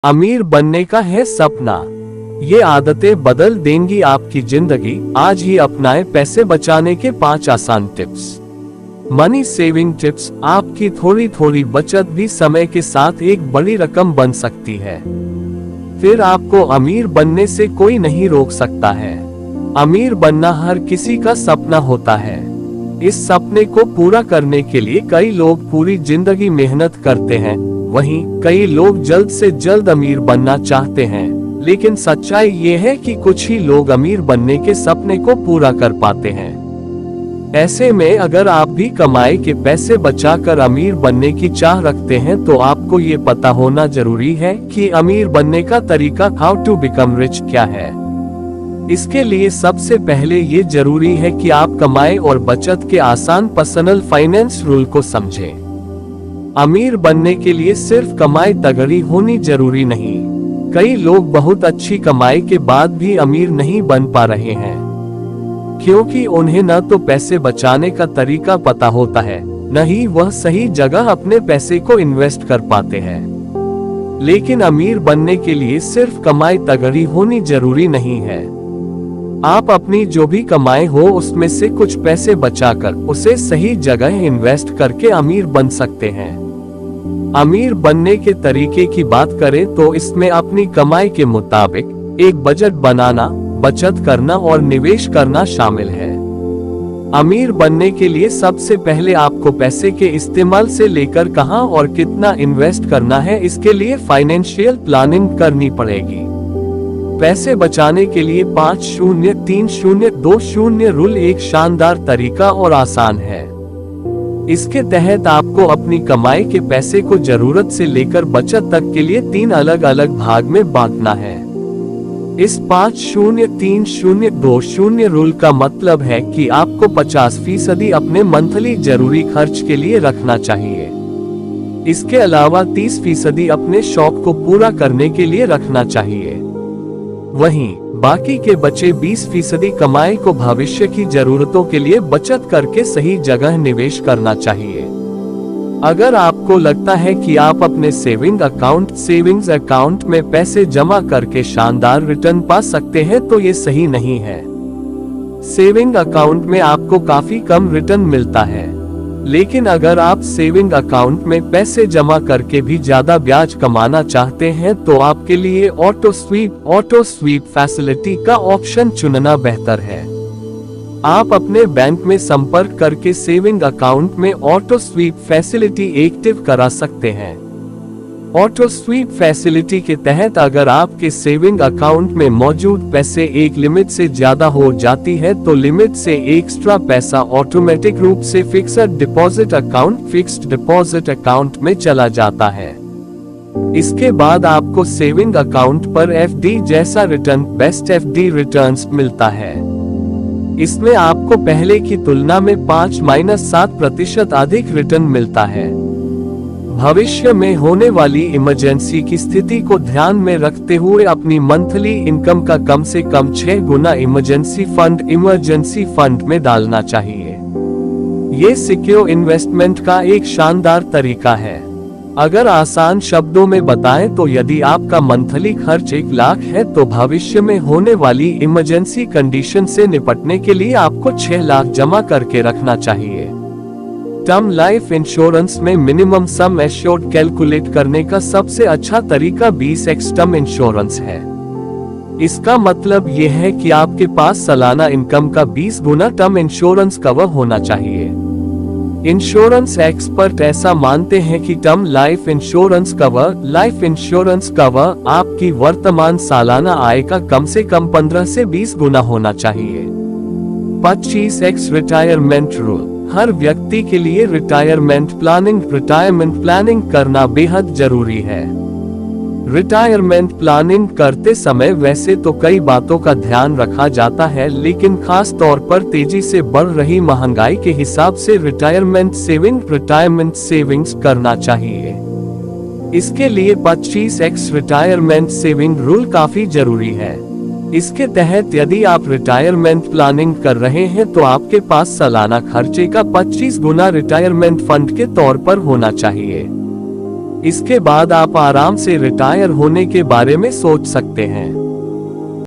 अमीर बनने का है सपना। ये आदतें बदल देंगी आपकी जिंदगी। आज ही अपनाएं पैसे बचाने के 5 आसान टिप्स। Money saving tips. आपकी थोड़ी थोड़ी बचत भी समय के साथ एक बड़ी रकम बन सकती है। फिर आपको अमीर बनने से कोई नहीं रोक सकता है। अमीर बनना हर किसी का सपना होता है। इस सपने को पूरा करने के लिए कई लोग पूरी जिंदगी मेहनत करते हैं, वहीं कई लोग जल्द से जल्द अमीर बनना चाहते हैं। लेकिन सच्चाई ये है कि कुछ ही लोग अमीर बनने के सपने को पूरा कर पाते हैं। ऐसे में अगर आप भी कमाए के पैसे बचाकर अमीर बनने की चाह रखते हैं तो आपको ये पता होना जरूरी है कि अमीर बनने का तरीका हाउ टू बिकम रिच क्या है। इसके लिए सबसे पहले ये जरूरी है कि आप कमाए और बचत के आसान पर्सनल फाइनेंस रूल को समझें। अमीर बनने के लिए सिर्फ कमाई तगड़ी होनी जरूरी नहीं। कई लोग बहुत अच्छी कमाई के बाद भी अमीर नहीं बन पा रहे हैं, क्योंकि उन्हें न तो पैसे बचाने का तरीका पता होता है, न ही वह सही जगह अपने पैसे को इन्वेस्ट कर पाते हैं। लेकिन अमीर बनने के लिए सिर्फ कमाई तगड़ी होनी जरूरी नहीं है। आप अपनी जो भी कमाई हो उसमें से कुछ पैसे बचाकर उसे सही जगह इन्वेस्ट करके अमीर बन सकते हैं। अमीर बनने के तरीके की बात करें तो इसमें अपनी कमाई के मुताबिक एक बजट बनाना, बचत करना और निवेश करना शामिल है। अमीर बनने के लिए सबसे पहले आपको पैसे के इस्तेमाल से लेकर कहां और कितना इन्वेस्ट करना है, इसके लिए फाइनेंशियल प्लानिंग करनी पड़ेगी। पैसे बचाने के लिए 5-0-3-0-2-0 रूल एक शानदार तरीका और आसान है। इसके तहत आपको अपनी कमाई के पैसे को जरूरत से लेकर बचत तक के लिए 3 अलग अलग भाग में बांटना है। इस 5-0-3-0-2-0 रूल का मतलब है कि आपको 50% अपने मंथली जरूरी खर्च के लिए रखना चाहिए। इसके अलावा 30% अपने शौक को पूरा करने के लिए रखना चाहिए। वहीं बाकी के बचे 20% कमाई को भविष्य की जरूरतों के लिए बचत करके सही जगह निवेश करना चाहिए। अगर आपको लगता है कि आप अपने सेविंग्स अकाउंट में पैसे जमा करके शानदार रिटर्न पा सकते हैं तो ये सही नहीं है। सेविंग अकाउंट में आपको काफी कम रिटर्न मिलता है, लेकिन अगर आप सेविंग अकाउंट में पैसे जमा करके भी ज्यादा ब्याज कमाना चाहते हैं तो आपके लिए ऑटो स्वीप फैसिलिटी का ऑप्शन चुनना बेहतर है। आप अपने बैंक में संपर्क करके सेविंग अकाउंट में ऑटो स्वीप फैसिलिटी एक्टिव करा सकते हैं। ऑटो स्वीप फैसिलिटी के तहत अगर आपके सेविंग अकाउंट में मौजूद पैसे एक लिमिट से ज्यादा हो जाती है तो लिमिट से एक्स्ट्रा पैसा ऑटोमेटिक रूप से फिक्स्ड डिपॉजिट अकाउंट में चला जाता है। इसके बाद आपको सेविंग अकाउंट पर एफडी जैसा रिटर्न, बेस्ट एफडी रिटर्न्स मिलता है। इसमें आपको पहले की तुलना में 5-7% अधिक रिटर्न मिलता है। भविष्य में होने वाली इमरजेंसी की स्थिति को ध्यान में रखते हुए अपनी मंथली इनकम का कम से कम 6 गुना इमरजेंसी फंड में डालना चाहिए। ये सिक्योर इन्वेस्टमेंट का एक शानदार तरीका है। अगर आसान शब्दों में बताएं तो यदि आपका मंथली खर्च 1 लाख है तो भविष्य में होने वाली इमरजेंसी कंडीशन से निपटने के लिए आपको 6 लाख जमा करके रखना चाहिए। टर्म लाइफ इंश्योरेंस में मिनिमम सम एश्योर्ड कैलकुलेट करने का सबसे अच्छा तरीका 20x टर्म इंश्योरेंस है। इसका मतलब यह है कि आपके पास सालाना इनकम का 20 गुना टर्म इंश्योरेंस कवर होना चाहिए। इंश्योरेंस एक्सपर्ट ऐसा मानते हैं कि टर्म लाइफ इंश्योरेंस कवर आपकी वर्तमान सालाना आय का कम से कम 15 से 20 गुना होना चाहिए। 25x retirement rule. हर व्यक्ति के लिए रिटायरमेंट प्लानिंग करना बेहद जरूरी है। रिटायरमेंट प्लानिंग करते समय वैसे तो कई बातों का ध्यान रखा जाता है, लेकिन खास तौर पर तेजी से बढ़ रही महंगाई के हिसाब से रिटायरमेंट सेविंग्स करना चाहिए। इसके लिए 25x रिटायरमेंट सेविंग रूल काफी जरूरी है। इसके तहत यदि आप रिटायरमेंट प्लानिंग कर रहे हैं तो आपके पास सालाना खर्चे का 25 गुना रिटायरमेंट फंड के तौर पर होना चाहिए। इसके बाद आप आराम से रिटायर होने के बारे में सोच सकते हैं।